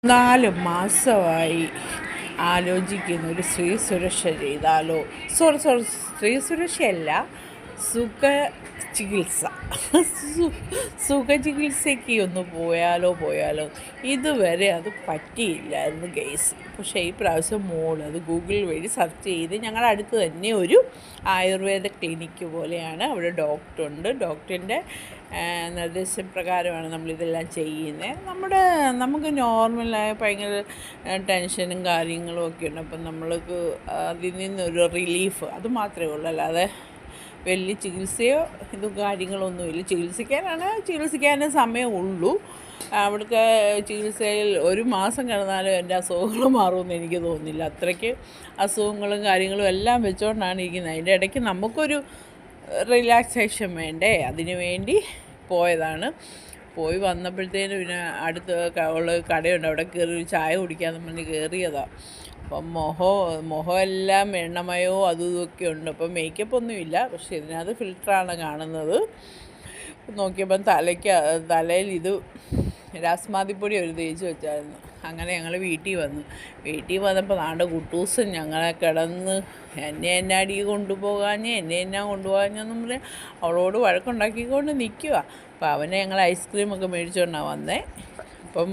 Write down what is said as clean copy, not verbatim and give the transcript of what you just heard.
4 മാസമായി ആലോചിക്കുന്നു ഒരു സ്ത്രീ സുരക്ഷ ചെയ്താലോ. സ്ത്രീ സുരക്ഷയല്ല, സുഖ ചികിത്സ. സുഖചികിത്സയ്ക്ക് ഒന്ന് പോയാലോ. ഇതുവരെ അത് പറ്റിയില്ലായിരുന്നു കേസ്. പക്ഷേ ഈ പ്രാവശ്യം അത് ഗൂഗിൾ വഴി സെർച്ച് ചെയ്ത് ഞങ്ങളുടെ അടുത്ത് തന്നെ ഒരു ആയുർവേദ ക്ലിനിക്ക് പോലെയാണ്. അവിടെ ഡോക്ടറുണ്ട്. ഡോക്ടറിൻ്റെ നിർദ്ദേശപ്രകാരമാണ് നമ്മളിതെല്ലാം ചെയ്യുന്നത്. നമുക്ക് നോർമലായ ഭയങ്കര ടെൻഷനും കാര്യങ്ങളും ഒക്കെ ഉണ്ട്. അപ്പം നമ്മൾക്ക് അതിൽ നിന്നൊരു റിലീഫ് അത് മാത്രമേ ഉള്ളൂ. അല്ലാതെ വലിയ ചികിത്സയോ കാര്യങ്ങളൊന്നുമില്ല. ചികിത്സിക്കാനേ സമയമുള്ളൂ. അവിടുത്തെ ചികിത്സയിൽ 1 മാസം കിടന്നാലും എൻ്റെ അസുഖങ്ങൾ മാറുമെന്ന് എനിക്ക് തോന്നുന്നില്ല. അത്രയ്ക്ക് അസുഖങ്ങളും കാര്യങ്ങളും എല്ലാം വെച്ചുകൊണ്ടാണ് ഇരിക്കുന്നത്. അതിൻ്റെ ഇടയ്ക്ക് നമുക്കൊരു റിലാക്സേഷൻ വേണ്ടേ, അതിനു വേണ്ടി പോയതാണ്. പോയി വന്നപ്പോഴത്തേനും പിന്നെ അടുത്ത് ഉള്ള കടയുണ്ട്, അവിടെ കയറി ഒരു ചായ കുടിക്കാമെന്ന് പറഞ്ഞ് കയറിയതാണ്. അപ്പം മുഖമെല്ലാം എണ്ണമയോ അതും ഇതൊക്കെ ഉണ്ട്. അപ്പം മേക്കപ്പ് ഒന്നുമില്ല, പക്ഷേ ഇതിനകത്ത് ഫിൽറ്ററാണ് കാണുന്നത്. നോക്കിയപ്പം തലയിൽ രാസ്മാദിപ്പൊടി ഒരു തേച്ച് വെച്ചായിരുന്നു. അങ്ങനെ ഞങ്ങൾ വീട്ടിൽ വന്നപ്പോൾ നാണ്ട കുട്ടൂസൻ ഞങ്ങളെ കിടന്ന് എന്നെ കൊണ്ടുപോകാഞ്ഞെന്നും പറഞ്ഞ് അവളോട് വഴക്കുണ്ടാക്കിക്കൊണ്ട് നിൽക്കുക. അപ്പോൾ അവനെ ഞങ്ങൾ ഐസ്ക്രീമൊക്കെ മേടിച്ചുകൊണ്ടാണ് വന്നത്. അപ്പം